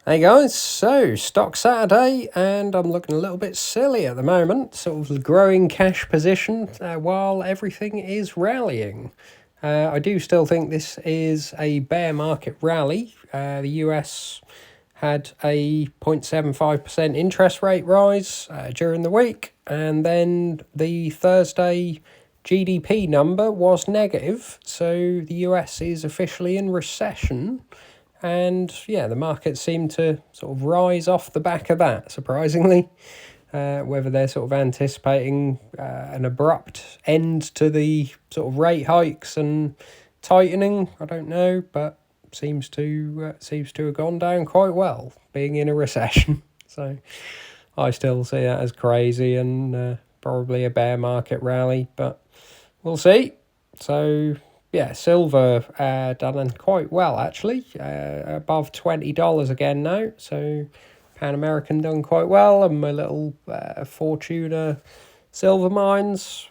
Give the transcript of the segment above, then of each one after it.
Hey guys, so stock Saturday, and I'm looking a little bit silly at the moment, sort of growing cash position while everything is rallying. I do still think this is a bear market rally. The US had a 0.75% interest rate rise during the week, and then the Thursday GDP number was negative, so the US is officially in recession. And yeah, the market seemed to sort of rise off the back of that, surprisingly. Whether they're sort of anticipating an abrupt end to the sort of rate hikes and tightening, I don't know, but seems to have gone down quite well, being in a recession. So I still see that as crazy and probably a bear market rally, but we'll see. So yeah, silver done quite well actually, above $20 again now. So Pan American done quite well, and my little Fortuna silver mines,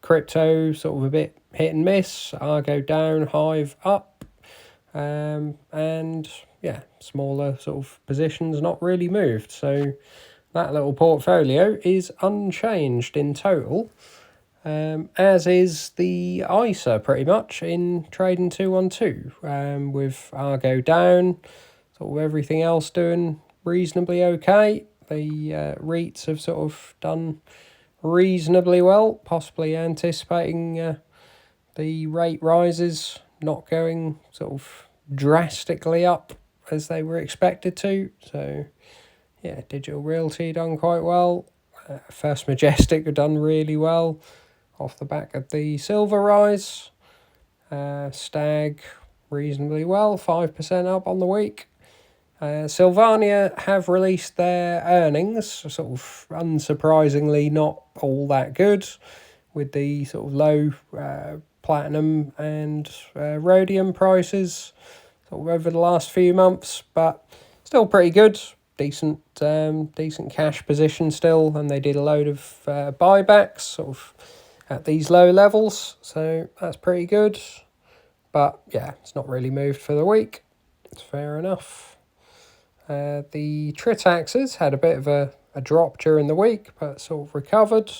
crypto sort of a bit hit and miss. Argo down, Hive up, and yeah, smaller sort of positions not really moved. So that little portfolio is unchanged in total. As is the ISA pretty much in Trading212, with Argo down, sort of everything else doing reasonably okay. The REITs have sort of done reasonably well, possibly anticipating the rate rises not going sort of drastically up as they were expected to. So yeah, Digital Realty done quite well. First Majestic have done really well off the back of the silver rise. Stag reasonably well, 5% up on the week. Sylvania have released their earnings, sort of unsurprisingly not all that good, with the sort of low platinum and rhodium prices sort of over the last few months, but still pretty good. Decent cash position still, and they did a load of buybacks sort of at these low levels, so that's pretty good. But yeah, it's not really moved for the week. It's fair enough. The Tritaxes had a bit of a drop during the week, but sort of recovered,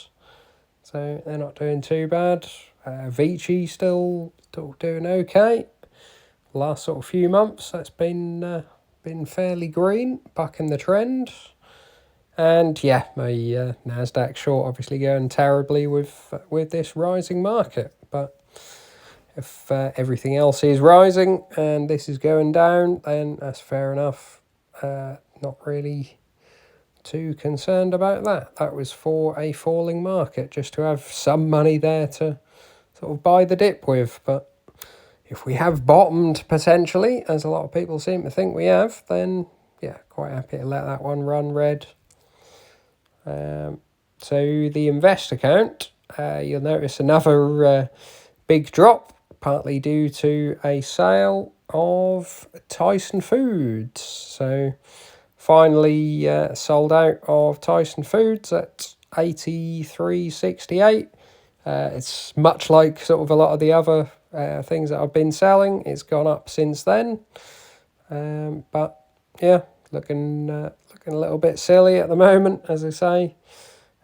so they're not doing too bad. Vici still doing okay. Last sort of few months, that's been fairly green, bucking the trend. And yeah, my Nasdaq short obviously going terribly with this rising market. But if everything else is rising and this is going down, then that's fair enough. Not really too concerned about that. That was for a falling market, just to have some money there to sort of buy the dip with. But if we have bottomed potentially, as a lot of people seem to think we have, then yeah, quite happy to let that one run red. So the invest account, you'll notice another big drop, partly due to a sale of Tyson Foods. So finally sold out of Tyson Foods at 83.68. It's much like sort of a lot of the other things that I've been selling. It's gone up since then, but yeah, looking a little bit silly at the moment, as I say.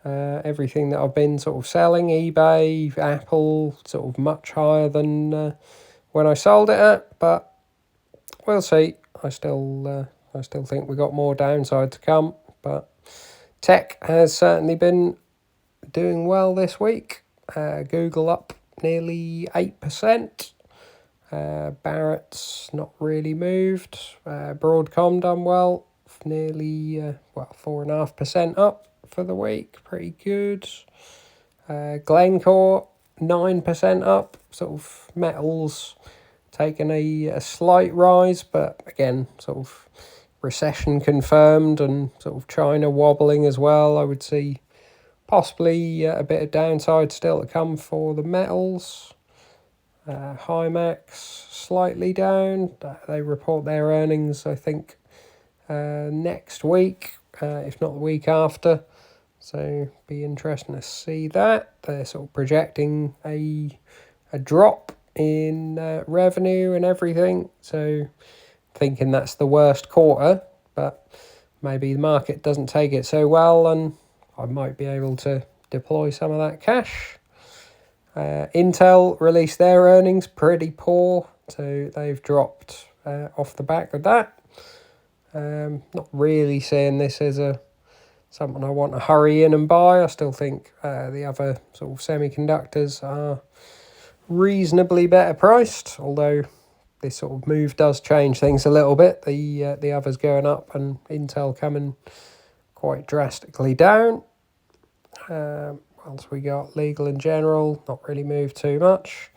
Everything that I've been sort of selling, eBay, Apple, sort of much higher than when I sold it at, but we'll see. I still think we got more downside to come, but tech has certainly been doing well this week. Google up nearly 8%. Barrett's not really moved. Broadcom done well, nearly 4.5% up for the week, pretty good. Glencore 9% up. Sort of metals taking a slight rise, but again, sort of recession confirmed and sort of China wobbling as well. I would see possibly a bit of downside still to come for the metals. Hymax slightly down. They report their earnings, I think, next week, if not the week after. So be interesting to see that. They're sort of projecting a drop in revenue and everything. So thinking that's the worst quarter. but maybe the market doesn't take it so well and I might be able to deploy some of that cash. Intel released their earnings pretty poor, so they've dropped off the back of that. Not really seeing this as something I want to hurry in and buy. I still think the other sort of semiconductors are reasonably better priced, although this sort of move does change things a little bit. The others going up and Intel coming quite drastically down. Once we got Legal and General, not really moved too much.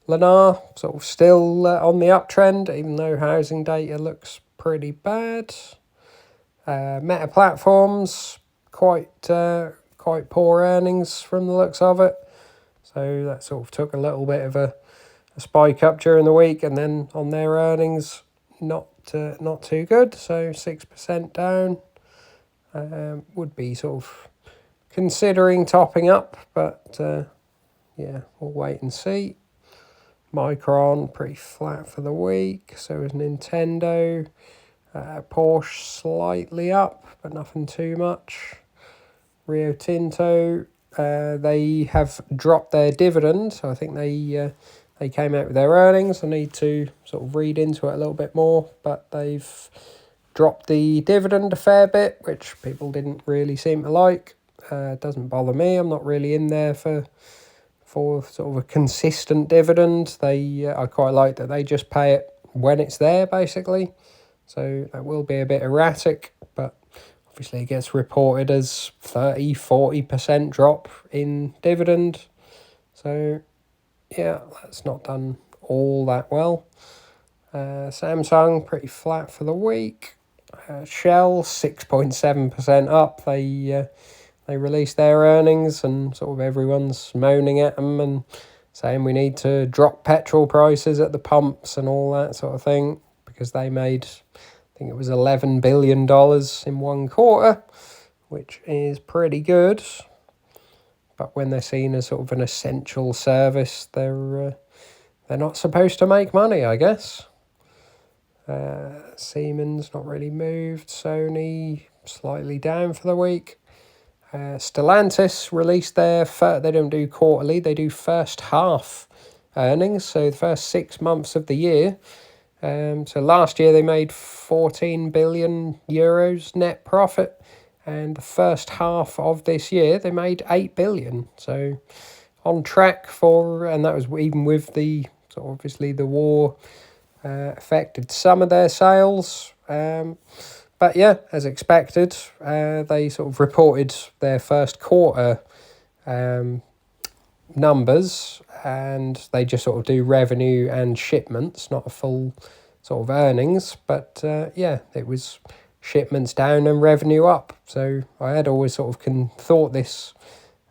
Lennar sort of still on the uptrend, even though housing data looks pretty bad. Meta Platforms, quite poor earnings from the looks of it. So that sort of took a little bit of a spike up during the week, and then on their earnings, not too good. So 6% down. Would be sort of considering topping up, but yeah, we'll wait and see. Micron pretty flat for the week. So is Nintendo. Porsche slightly up, but nothing too much. Rio Tinto, they have dropped their dividend. So I think they came out with their earnings. I need to sort of read into it a little bit more, but they've dropped the dividend a fair bit, which people didn't really seem to like. Doesn't bother me. I'm not really in there for sort of a consistent dividend. I quite like that they just pay it when it's there, basically. So that will be a bit erratic, but obviously it gets reported as 30-40% drop in dividend. So yeah, that's not done all that well. Samsung pretty flat for the week. Shell 6.7% up. They released their earnings and sort of everyone's moaning at them and saying we need to drop petrol prices at the pumps and all that sort of thing, because they made, I think it was $11 billion in one quarter, which is pretty good. But when they're seen as sort of an essential service, they're not supposed to make money, I guess. Siemens not really moved. Sony slightly down for the week. Stellantis released they don't do quarterly, they do first half earnings, so the first 6 months of the year. So last year they made 14 billion euros net profit, and the first half of this year they made 8 billion. So on track and that was even with the, so obviously the war affected some of their sales. But yeah, as expected, they sort of reported their first quarter numbers, and they just sort of do revenue and shipments, not a full sort of earnings. But yeah, it was shipments down and revenue up. So I had always sort of thought this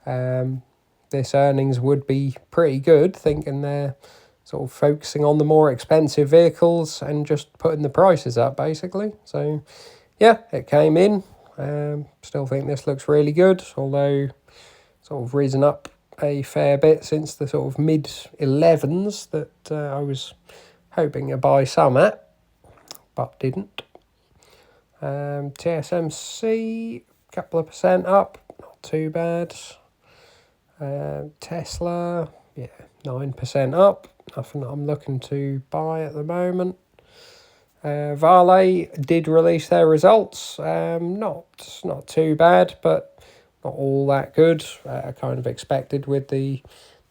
earnings would be pretty good, thinking they're sort of focusing on the more expensive vehicles and just putting the prices up, basically. So yeah, it came in. Still think this looks really good, although sort of risen up a fair bit since the sort of mid-11s that I was hoping to buy some at, but didn't. TSMC, a couple of percent up, not too bad. Tesla, yeah, 9% up. Nothing I'm looking to buy at the moment. Vale did release their results. Not too bad, but not all that good. Kind of expected with the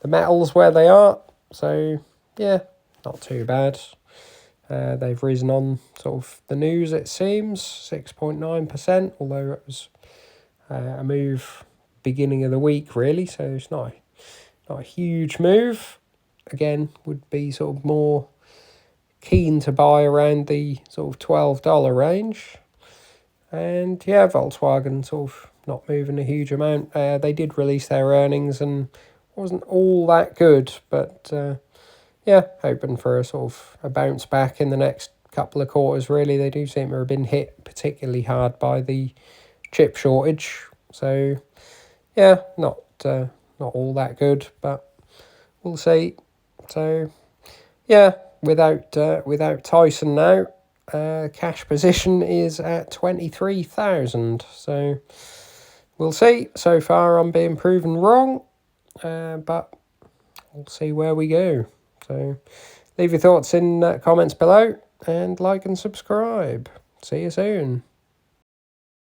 metals where they are. So yeah, not too bad. They've risen on sort of the news, it seems, 6.9%, although it was a move beginning of the week, really. So it's not a huge move. Again, would be sort of more keen to buy around the sort of $12 range. And yeah, Volkswagen sort of not moving a huge amount. They did release their earnings and wasn't all that good, but yeah, hoping for a sort of a bounce back in the next couple of quarters. Really, they do seem to have been hit particularly hard by the chip shortage. So yeah, not all that good, but we'll see. So yeah, without Tyson now, cash position is at 23,000. So we'll see. So far I'm being proven wrong, but we'll see where we go. So leave your thoughts in comments below and like and subscribe. See you soon.